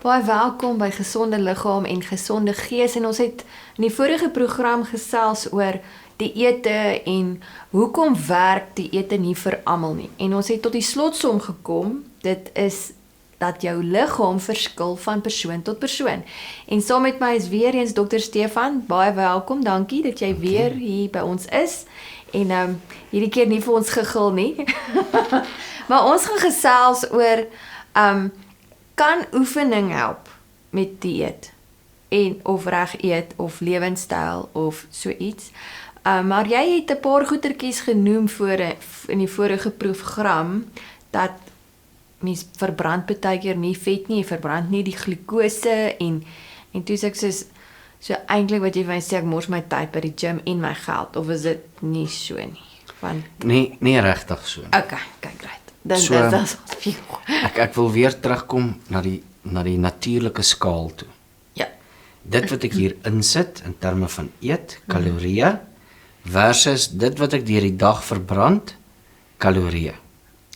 Baie welkom by Gesonde Liggaam en Gesonde Gees en ons het in die vorige program gesels oor dieete en hoekom werk dieete nie vir almal nie. En ons het tot die slotsom gekom, dit is dat jou liggaam verskil van persoon tot persoon. En saam met my is weer eens Dr. Stefan, baie welkom, dankie dat jy weer hier by ons is. En hierdie keer nie vir ons gegil nie. Maar ons gaan gesels oor kan oefening help met dieet en of reg eet of lewenstyl of so iets. Maar jy het 'n paar goetertjies genoem in die vorige program dat mens verbrand baie keer nie vet nie, jy verbrand nie die glikose en toe sê ek so eintlik wat jy vir my sê ek mors my tyd by die gym en my geld of is dit nie so nie? Want Nee regtig so. Okay, kyk right. So, Dis ek wil weer terugkom na die natuurlike skaal toe. Ja. Dit wat ek hier insit in terme van eet, kalorieë versus dit wat ek deur die dag verbrand, kalorieë.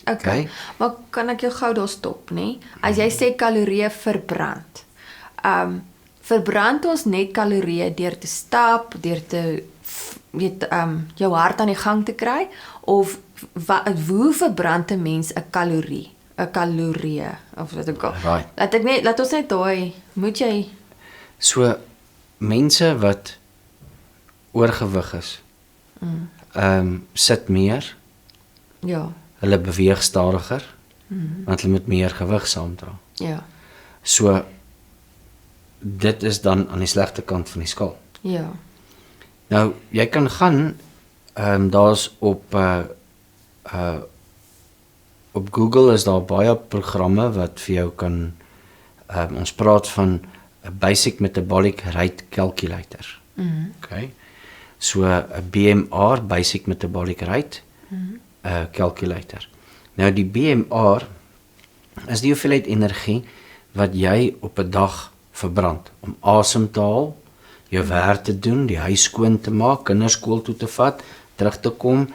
Okay. Maar kan ek jou gou daar stop, nê? As jy sê kalorieë verbrand. Verbrand ons net kalorieë deur te stap, deur te jou hart aan die gang te kry of hoe verbrand 'n mens 'n kalorie? 'n Kalorie of wat ook al. Right. Laat ons net daai moet jy So mense wat oorgewig is, sit meer, ja, hulle beweeg stadiger, want hulle moet meer gewig saamdra. ja, So dit is dan aan die slegte kant van die skaal. ja. Nou, jy kan gaan, daar's op Google is daar baie programme wat vir jou kan, ons praat van 'n Basic Metabolic Rate Calculator. Okay. So 'n BMR, Basic Metabolic Rate Calculator. Nou die BMR is die hoeveelheid energie wat jy op 'n dag verbrand om asem te haal, jou werk te doen, die huis skoon te maak, kinders skool toe te vat, terug te kom,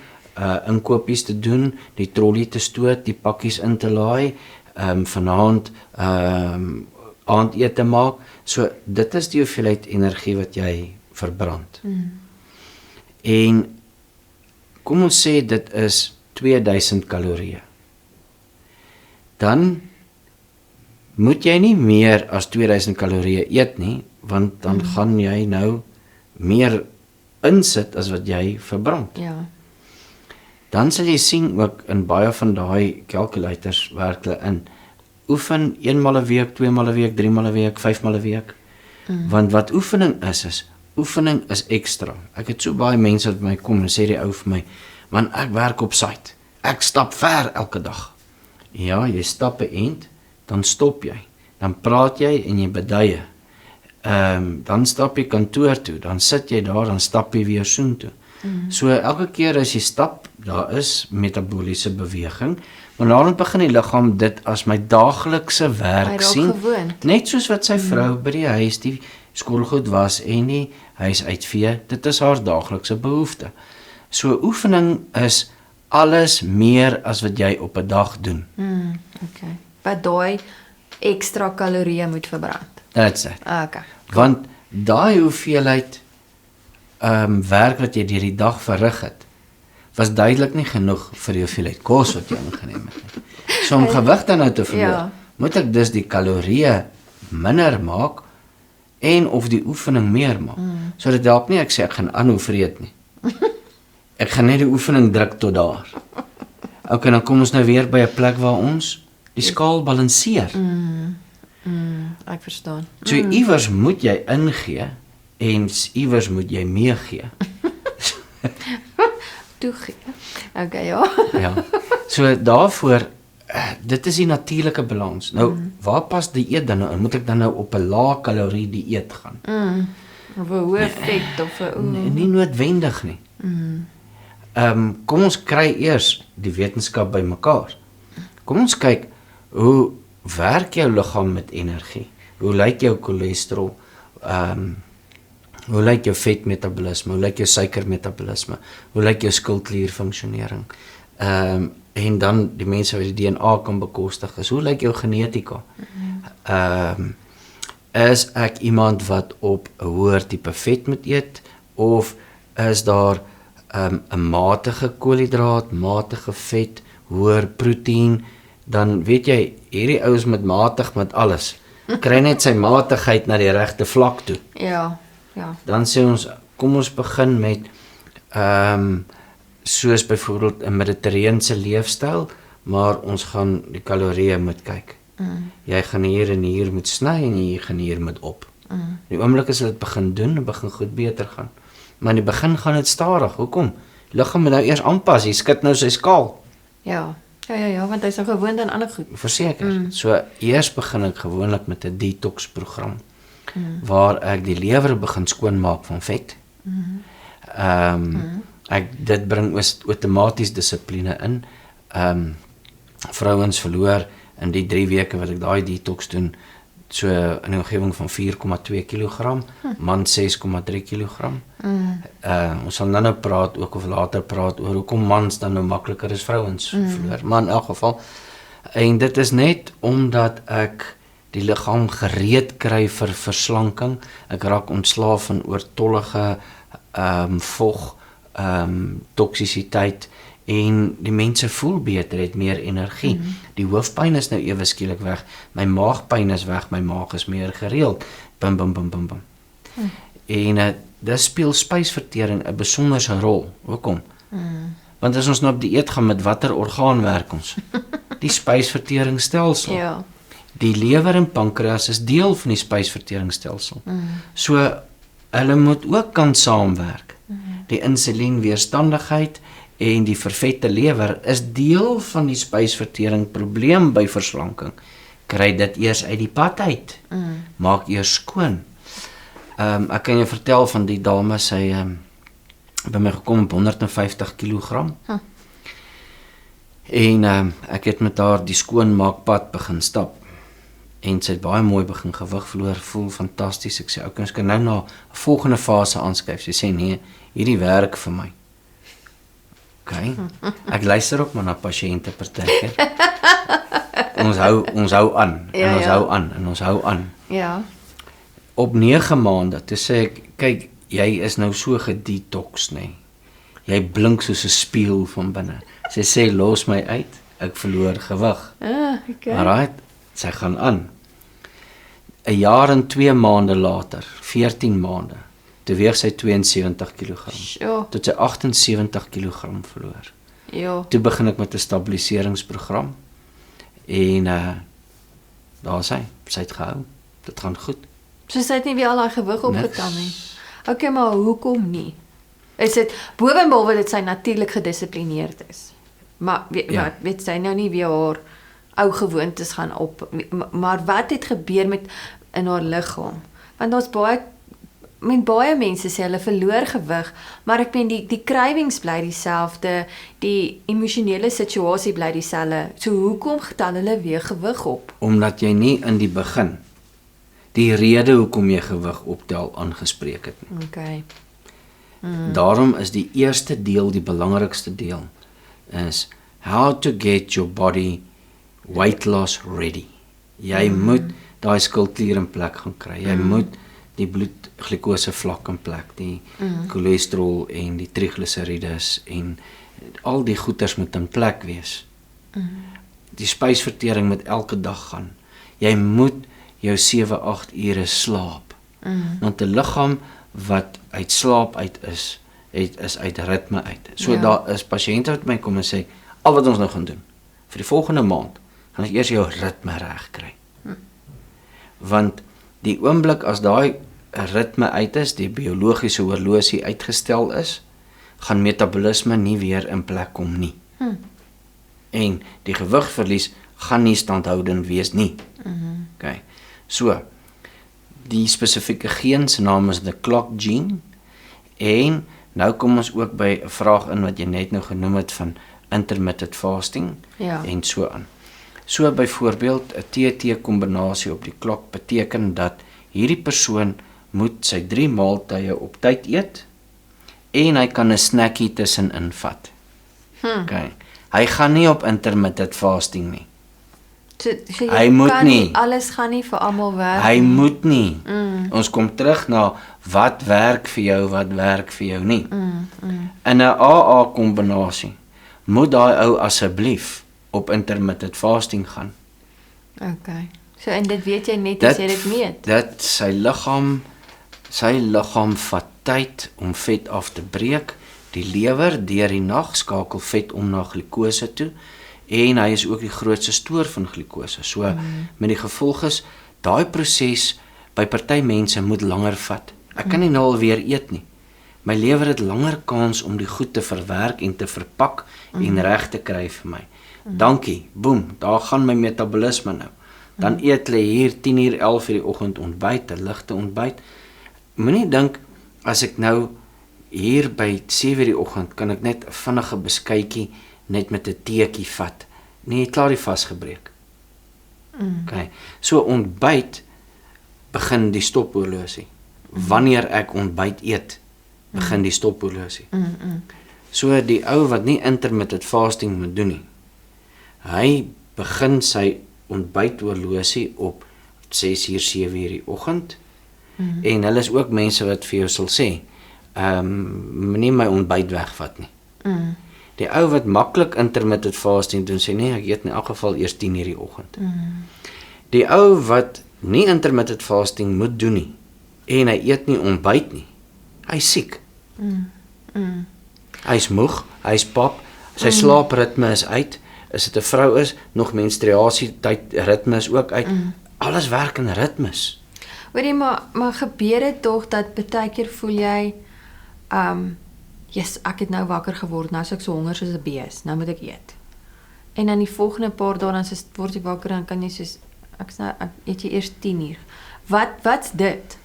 inkopies te doen, die trolley te stoot, die pakkies in te laai, vanaand aandete maak. So dit is die hoeveelheid energie wat jy verbrand. En kom ons sê dit is 2000 kalorieë. Dan moet jy nie meer as 2000 kalorieë eet nie, want dan gaan jy nou meer insit as wat jy verbrand. Ja. Dan sal jy sien ook in baie van daai calculators werk hulle in. Oefen 1 maal 'n week, 2 maal 'n week, 3 maal 'n week, 5 maal 'n week. Want wat oefening is oefening is ekstra. Ek het so baie mense wat by my kom en sê die ou vir my, man ek werk op site. Ek stap ver elke dag. Ja, jy stap 'n end, dan stop jy. Dan praat jy en jy beduie. Dan stap jy kantoor toe, dan sit jy daar, dan stap jy weer soontoe. So elke keer as jy stap, daar is metaboliese beweging, maar daarom begin die liggaam dit as my daaglikse werk sien. Net soos wat sy vrou by die huis die skoolgoed was en die huis uitvee, dit is haar daaglikse behoefte. So oefening is alles meer as wat jy op 'n dag doen. Okay. Wat daai ekstra kalorieë moet verbrand. That's it. Okay. Want daai hoeveelheid werk wat jy deur die dag verrig het, was duidelik nie genoeg vir die hoeveelheid kos wat jy ingeneem het nie. So om gewig dan nou te verloor, moet ek dus die kalorieë minder maak en of die oefening meer maak. So dit help nie ek sê ek gaan aanhou vreet nie. Ek gaan net die oefening druk tot daar. Okay, dan kom ons nou weer by 'n plek waar ons die skaal balanseer. Ek verstaan. So iewers moet jy ingee en iewers moet jy meegee. Toegee. Okay, ja. Ja. So daarvoor dit is die natuurlike balans. Nou, waar pas die eet dan nou in? Moet ek dan nou op 'n lae kalorie dieet gaan? Of 'n hoë vet of 'n Nie noodwendig nie. Kom ons kry eers die wetenskap bymekaar. Kom ons kyk hoe werk jou liggaam met energie? Hoe lyk jou cholesterol? Hoe lyk jou vetmetabolisme? Hoe lyk jou suikermetabolisme? Hoe lyk jou skildklierfunksionering? En dan die mense wat die DNA kan bekostig is, hoe lyk jou genetika? is ek iemand wat op 'n hoër tipe vet moet eet, of is daar 'n matige koolhidraat, matige vet, hoër proteïen, dan weet jy, hierdie ouens met matig met alles, kry net sy matigheid na die regte vlak toe. Ja. Dan sê ons, kom ons begin met soos byvoorbeeld 'n mediterrane leefstyl, maar ons gaan die kalorieë moet kyk. Jy gaan hier en hier moet sny en jy gaan hier moet op. Die oomblik as jy dit begin doen, dan begin goed beter gaan. Maar in die begin gaan dit stadig. Hoekom? Liggaam moet nou eers aanpas. Jy skud nou sy skaal. Ja, want hy's nou gewoond aan ander goed. Verseker. So eers begin ek gewoonlik met 'n detox program waar ek die lewer begin skoonmaak van vet. Dit bring outomaties dissipline in. Vrouens verloor in die 3 weke wat ek daai detox doen, so in 'n omgewing van 4,2 kg, man 6,3 kg. Ons sal nou praat ook of later praat oor hoekom mans dan nou makliker as vrouens verloor. Maar in elk geval, en dit is net omdat ek die liggaam gereed kry vir verslanking. Ek raak ontslaaf van oortollige vog, toksisiteit, en die mense voel beter, het meer energie. Die hoofpyn is nou ewe skielik weg, my maagpyn is weg, my maag is meer gereeld. Bim. En dit speel spysvertering 'n besonderse rol. Hoekom? Want as ons nou op dieet gaan, met watter orgaan werk ons? Die spysverteringsstelsel. Ja. Die lewer en pankreas is deel van die spysverteringsstelsel. So hulle moet ook kan saamwerk. Die insulienweerstandigheid en die vervette lewer is deel van die spysvertering probleem by verslanking. Kry dit eers uit die pad uit. Maak eers skoon. Ek kan jou vertel van die dame, sy by my gekom op 150 kg. En ek het met haar die skoonmaakpad begin stap. En sy het baie mooi begin gewig verloor, voel fantasties. Ek sê, ons kan nou na 'n volgende fase aanskuif. Sy sê, nee, hierdie werk vir my. Okay. Ek luister ook maar na pasiënte partykeer. Ons hou aan, en ons hou aan. Ja. Op 9 maande, toe sê ek, kyk, jy is nou so gedetox, nee. Jy blink soos 'n spieël van binne. Sy sê, los my uit, ek verloor gewig. Okay. Alright, sy gaan aan. 'n jaar en 2 maande later, 14 maande, toe weeg sy 72 kg. Sjoe. Tot sy 78 kg verloor. Ja. Toe begin ek met 'n stabiliseringsprogram. En daar sy het gehou. Dit gaan goed. So sy het nie weer al daai gewig opgetel nie. Okay, maar hoekom nie? Is dit bovenbehalwe dat sy natuurlik gedissiplineerd is? Maar weet sy nou nie weer haar ou gewoontes gaan op, maar wat het gebeur met in haar liggaam? Want daar's baie mense sê hulle verloor gewig, maar ek meen die cravings bly dieselfde, die emosionele situasie bly dieselfde. So hoekom getel hulle weer gewig op? Omdat jy nie in die begin die rede hoekom jy gewig optel aangespreek het nie. Okay. Daarom is die eerste deel, die belangrikste deel, is how to get your body weight loss ready. Jy moet daai skulptuur in plek gaan kry. Jy moet die bloedglikose vlak in plek, die cholesterol en die trigliserides en al die goeters moet in plek wees. Die spysvertering moet elke dag gaan. Jy moet jou 7-8 ure slaap. Want 'n liggaam wat uit slaap uit is uit ritme uit. So daar is pasiënte wat my kom en sê, al wat ons nou gaan doen, vir die volgende maand, gaan ons eers jou ritme reg kry. Want die oomblik as daai ritme uit is, die biologiese horlosie uitgestel is, gaan metabolisme nie weer in plek kom nie. En die gewigverlies gaan nie standhoudend wees nie. Okay. So, die spesifieke geen se naam is the clock gene, en nou kom ons ook by 'n vraag in wat jy net nou genoem het van intermittent fasting en so aan. So byvoorbeeld 'n TT kombinasie op die klok beteken dat hierdie persoon moet sy 3 maaltye op tyd eet en hy kan 'n snackie tussenin vat. Okay. Hy gaan nie op intermittent fasting nie. So Hy jy moet kan nie. alles gaan nie vir almal werk. Hy moet nie. Ons kom terug na wat werk vir jou, wat werk vir jou nie. In 'n AA kombinasie moet daai ou asseblief op intermittent fasting gaan. Okay. So en dit weet jy net as jy dit meet. Dat sy liggaam vat tyd om vet af te breek. Die lewer deur die nag skakel vet om na glikose toe en hy is ook die grootste stoor van glikose. So met die gevolg is daai proses by party mense moet langer vat. Ek kan nie nou alweer eet nie. My lewer het langer kans om die goed te verwerk en te verpak en reg te kry vir my. Dankie, boem, daar gaan my metabolisme nou. Dan eet hulle hier 10:00, 11:00 die oggend ontbyt, 'n ligte ontbyt. Moenie dink as ek nou hier by 7:00 die oggend kan ek net 'n vinnige beskuitjie net met 'n teetjie vat. Nee, klaar die vasgebreek. Okay. So ontbyt begin die stophorlosie. Wanneer ek ontbyt eet, begin die stophorlosie. So die ou wat nie intermittent fasting moet doen nie. Hy begin sy ontbythorlosie op 6:00, 7:00 die oggend. En hulle is ook mense wat vir jou sal sê, moenie my ontbyt wegvat nie. Die ou wat maklik intermittent fasting doen, sê nee, ek eet in elk geval eers 10:00 die oggend. Die ou wat nie intermittent fasting moet doen nie, en hy eet nie ontbyt nie, hy is siek. Hy is moeg, hy is pap, sy slaapritme is uit, as dit 'n vrou is, nog menstruasietyd ritme is ook uit, alles werk in ritmes. Hoorie, maar gebeur dit tog dat baie keer voel jy, yes, ek het nou wakker geword, nou is ek so honger soos 'n bees, nou moet ek eet. En dan die volgende paar dae dan word jy wakker dan kan jy soos ek eet jy eers 10:00. Wat's dit?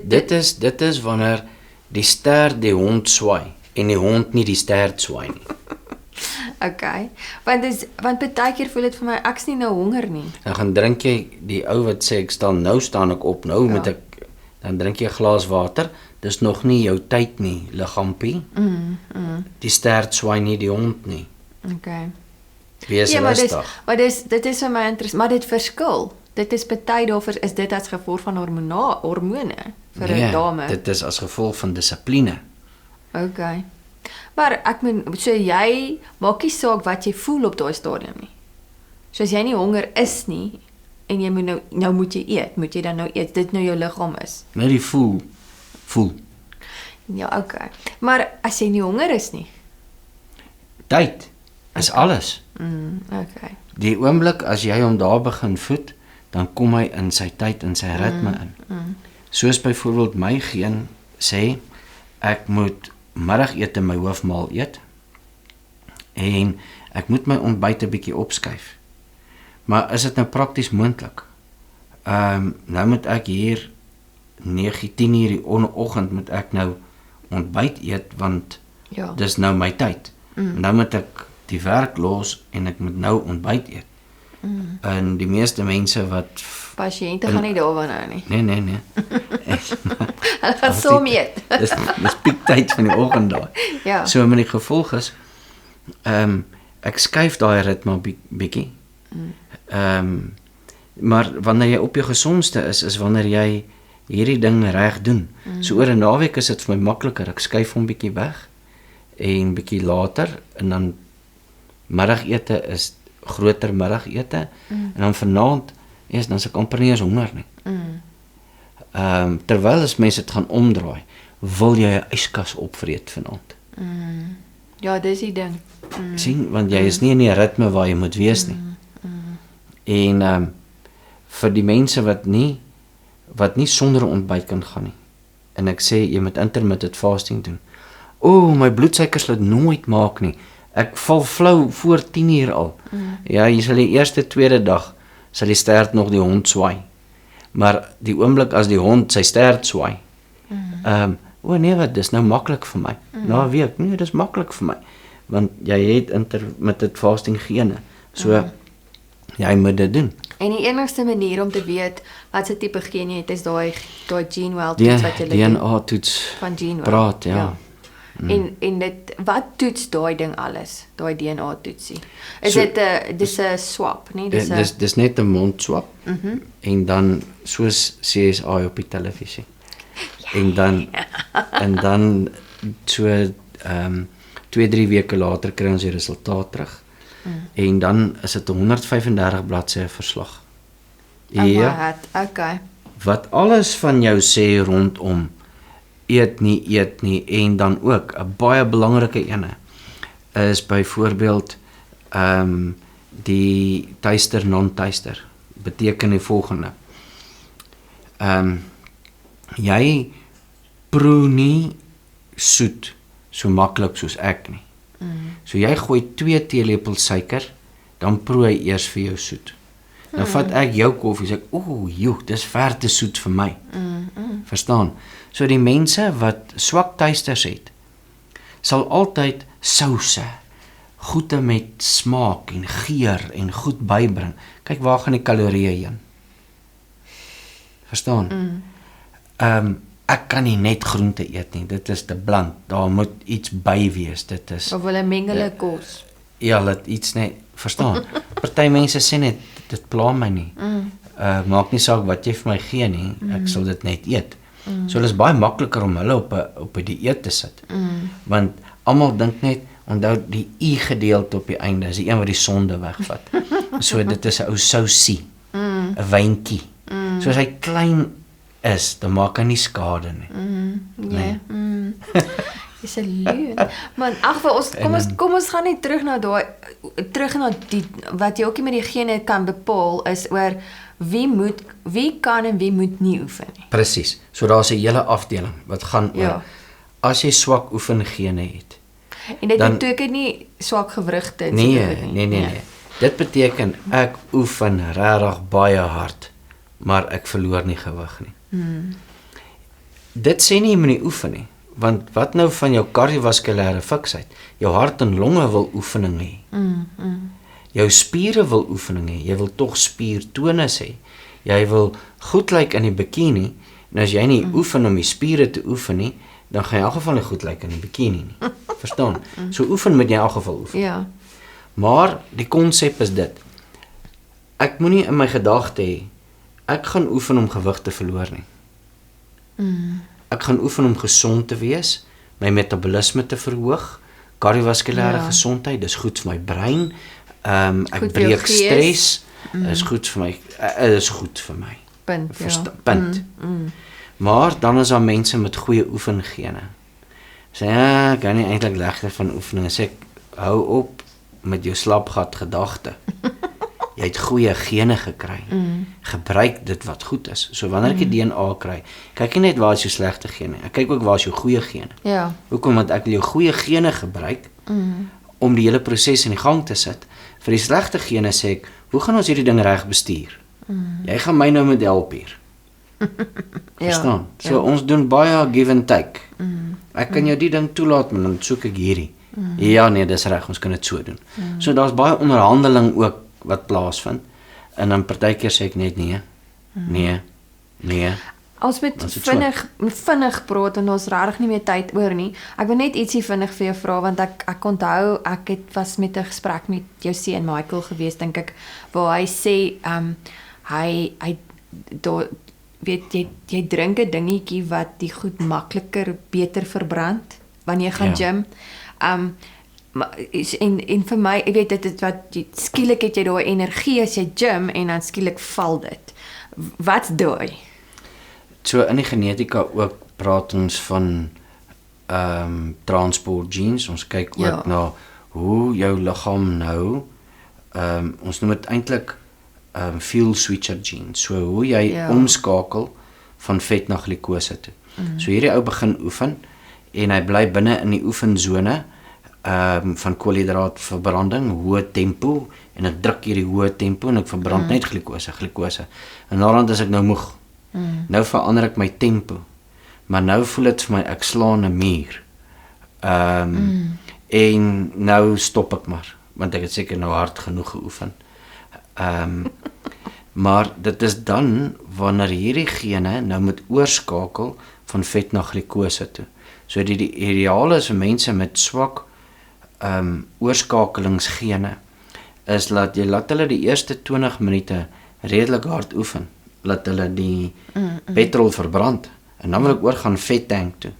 Dit is wanneer die stert die hond swai en die hond nie die stert swai nie. Okay. Want baie keer voel dit vir my ek's nie nou honger nie. Dan gaan drink jy, die ou wat sê staan ek op, nou moet ek, dan drink jy 'n glas water, dis nog nie jou tyd nie, liggaampie. Die stert swai nie die hond nie. Okay. Wees rustig. Maar dit is vir my interessant, maar dit verskil. Dit is baie daarvoor is dit as gevolg van hormone vir 'n dame. Dit is as gevolg van dissipline. Okay. Maar ek moet so jy maak nie saak wat jy voel op daai stadium nie. So as jy nie honger is nie en jy moet nou moet jy eet, moet jy dan nou eet, dit nou jou liggaam is. Net die voel. Ja, okay. Maar as jy nie honger is nie. Tyd is alles. Okay. Die oomblik as jy hom daar begin voed, dan kom hy in sy tyd en sy ritme in. Soos byvoorbeeld my geen sê ek moet middagete my hoofmaal eet en ek moet my ontbyt 'n bietjie opskuif. Maar is dit nou prakties moontlik? Nou moet ek hier 9, 10:00 die oggend moet ek nou ontbyt eet want dis nou my tyd. Nou moet ek die werk los en ek moet nou ontbyt eet. En die meeste mense wat pasiënte gaan nie daarvan hou nie. Nee. Hulle gaan som eet. Dis piektyd van die oggend daai. Ja. So met die gevolg is ek skuif daai ritme bietjie. Maar wanneer jy op jou gesondste is wanneer jy hierdie ding reg doen. So oor 'n naweek is dit vir my makliker. Ek skuif hom bietjie weg en bietjie later en dan middagete is groter middagete en dan vanaand dan is ek amper nie eens honger nie. Terwyl as mense dit gaan omdraai, wil jy 'n yskas opvreet vanaand. Ja, dis die ding. Sien, want jy is nie in die ritme waar jy moet wees nie. En vir die mense wat nie sonder 'n ontbyt kan gaan nie. En ek sê jy moet intermittent fasting doen. My bloedsuiker sal dit nooit maak nie. Ek val flou voor 10:00 al. Ja, jy sal die eerste, tweede dag sal die stert nog die hond swai. Maar die oomblik as die hond sy stert swai. Nee, wat dis nou maklik vir my. Na 'n week, nee, dis maklik vir my. Want jy het intermittent fasting gene. So jy moet dit doen. En die enigste manier om te weet wat se tipe gen jy het is daai GeneWell toets wat jy doen. DNA toets van GeneWell. Praat, ja. En dit wat toets daai ding alles, daai DNA toetsie. Is So- dit 'n dis 'n swab, nee, Dis net 'n mondswap. En dan soos CSI op die televisie. En dan so 2-3 weke later kry ons die resultaat terug. En dan is dit 'n 135 bladsye verslag. Ja, okay. Wat alles van jou sê rondom eet nie en dan ook 'n baie belangrike ene is byvoorbeeld die tuister non-tuister beteken die volgende. Jy proe nie soet so maklik soos ek nie. So jy gooi 2 teelepels suiker, dan proe hy eers vir jou soet. Dan vat ek jou koffie, sê ek, joe, dis ver te soet vir my. Verstaan? So die mense wat swak tuisters het, sal altyd souse, goeie met smaak en geur en goed bybring. Kyk waar gaan die kalorieë heen. Verstaan? Ek kan nie net groente eet nie. Dit is te bland. Daar moet iets by wees. Dit is Of hulle mengele kos. ja, laat iets net verstaan. Party mense sê net dit pla my nie. Maak nie saak wat jy vir my gee nie. Ek sal dit net eet. So dit is baie makliker om hulle op 'n dieet te sit. Want almal dink net onthou die u gedeelte op die einde is die een wat die sonde wegvat. So dit is 'n ou sousie. 'n Wyntjie. So as hy klein is, dan maak hy nie skade nie. Ja. Dis 'n leuen. Man, ag vir ons kom ons gaan net terug na die wat jy ook nie met die gene kan bepaal is oor wie kan en wie moet nie oefen nie. Presies. So daar's 'n hele afdeling wat gaan oor Ja. as jy swak oefengene het. En dit Dan- beteken nie swak gewrigte Nee. Dit beteken ek oefen regtig baie hard, maar ek verloor nie gewig nie. Dit sê nie jy moet nie oefen nie, want wat nou van jou kardiovaskulêre fiksheid? Jou hart en longe wil oefening hê. Jou spiere wil oefening hê. Jy wil tog spiertonus hê. Jy wil goed lyk in die bikini, en as jy nie oefen om die spiere te oefen nie, dan gaan jy in elk geval nie goed lyk in die bikini nie. Verstaan? So oefen moet jy in elk geval oefen. Ja. Maar die konsep is dit. Ek moenie in my gedagte hê ek gaan oefen om gewig te verloor nie. Ek gaan oefen om gesond te wees, my metabolisme te verhoog, kardiovaskulêre gesondheid, dis goed vir my brein. Ek Goed vir jou breek gees. stres, is goed vir my, is goed vir my. Punt. Punt. Maar dan is daar mense met goeie oefengene. Sê ek kan nie eintlik legter van oefeninge sê ek hou op met jou slapgat gedagte. Jy het goeie gene gekry. Gebruik dit wat goed is. So wanneer ek die DNA kry, kyk nie net waar is jou slegte gene. Ek kyk ook waar is jou goeie gene. Ja. Hoekom? Want ek wil jou goeie gene gebruik om die hele proses in die gang te sit. Vir die slegte gene sê ek, hoe gaan ons hierdie ding reg bestuur? Jy gaan my nou met help hier. Verstaan? So ons doen baie give and take. Ek kan jou die ding toelaat, maar dan soek ek hierdie. Ja, nee, dis reg, ons kan dit so doen. So daar's baie onderhandeling ook wat plaasvind. En dan partykeer sê ek net nee. Nee. Ons moet Dan is dit so. vinnig praat en ons regtig nie meer tyd oor nie. Ek wil net ietsie vinnig vir jou vra want ek onthou was met 'n gesprek met jou seun Michael gewees dink ek waar hy sê hy daar weet jy drink 'n dingetjie wat die goed makliker beter verbrand wanneer jy gaan Ja. gym. En vir my, jy weet dit wat skielik het jy daai energie as jy gym en dan skielik val dit. Wat's daai? So in die genetika ook praat ons van transport genes. Ons kyk ook na hoe jou liggaam nou ons noem dit eintlik fuel switcher genes. So hoe jy omskakel van vet na glikose toe. So hierdie ou begin oefen en hy bly binne in die oefensone van koolhidraatverbranding, hoë tempo en ek druk hierdie hoë tempo en ek verbrand net glikose. En daarna is ek nou moeg. Nou verander ek my tempo. Maar nou voel dit vir my ek slaan 'n muur. En nou stop ek maar, want ek het seker nou hard genoeg geoefen. Maar dit is dan wanneer hierdie gene nou moet oorskakel van vet na glikose toe. So die ideaal is vir mense met swak oorskakelingsgene is laat hulle die eerste 20 minute redelik hard oefen, laat hulle die petrol verbrand en dan wil ek oorgaan vettank toe.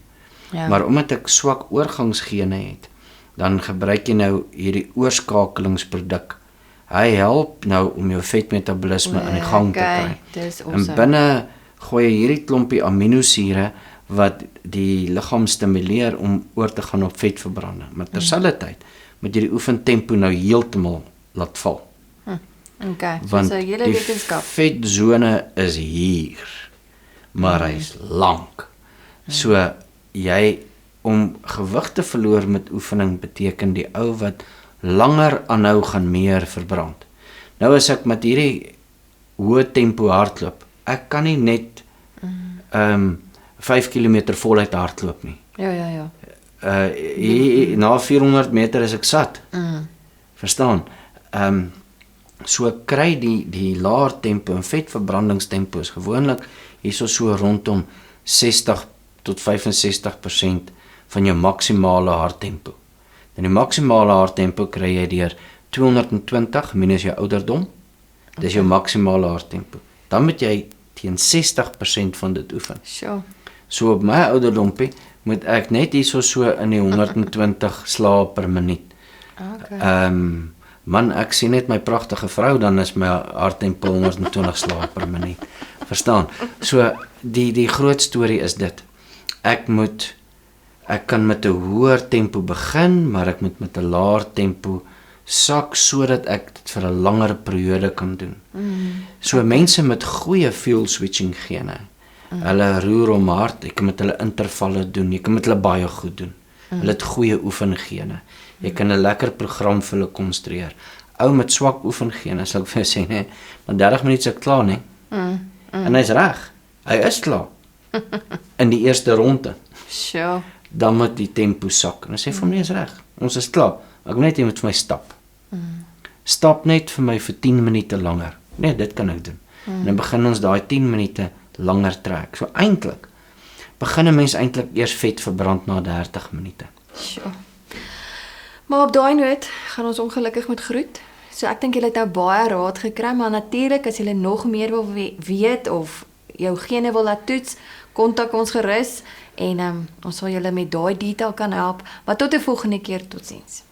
Ja. Maar omdat ek swak oorgangsgene het, dan gebruik jy nou hierdie oorskakelingsproduk. Hy help nou om jou vetmetabolisme aan die gang te kry. Dis En awesome. binne gooi jy hierdie klompie aminosure wat die liggaam stimuleer om oor te gaan op vetverbranding. Maar terselfdertyd moet jy die oefentempo nou heeltemal laat val. Okay, Want so hele die wetenskap. vetsone is hier, maar hy's lank. So jy om gewig te verloor met oefening beteken die ou wat langer aanhou gaan meer verbrand. Nou as ek met hierdie hoë tempo hardloop, ek kan nie net 5 km voluit hardloop nie. Ja. Na 400 meter is ek sat. Verstaan? So kry die laer tempo en vetverbrandingstempo is gewoonlik hierso so rondom 60 tot 65% van jou maksimale harttempo. Dan die maksimale harttempo kry jy deur 220 minus jou ouderdom. Dis jou maksimale harttempo. Dan moet jy teen 60% van dit oefen. Sure. So op my ouderdompie moet ek net hierso so in die 120 slae per minuut. Okay. Man, ek sien net my pragtige vrou, dan is my harttempo 120 slae per minuut. Verstaan? So die groot storie is dit. Ek kan met 'n hoër tempo begin, maar ek moet met 'n laer tempo sak sodat ek dit vir 'n langer periode kan doen. So mense met goeie fuel switching gene, hulle roer om hard, jy kan met hulle intervalle doen, jy kan met hulle baie goed doen. Hulle het goeie oefengene. Jy kan 'n lekker program vir hulle konstrueer. Ou met swak oefengene, sal ek vir jou sê, nee, maar 30 minute is ek klaar, nee. En hy's reg. Hy is klaar. In die eerste ronde. Sure. Dan moet die tempo sak. En hy sê vir my is reg. Ons is klaar. Ek wil net jy moet vir my stap. Stap net vir my vir 10 minute langer. Nee, dit kan ek doen. En dan begin ons daai 10 minute langer trek. So eintlik begin 'n mens eintlik eers vet verbrand na 30 minute. Sure. Maar op daai noot gaan ons ongelukkig met groet. So ek dink julle het nou baie raad gekry, maar natuurlik as julle nog meer wil weet of jou gene wil laat toets, kontak ons gerus en ons sal julle met daai detail kan help. Maar tot 'n volgende keer, totsiens.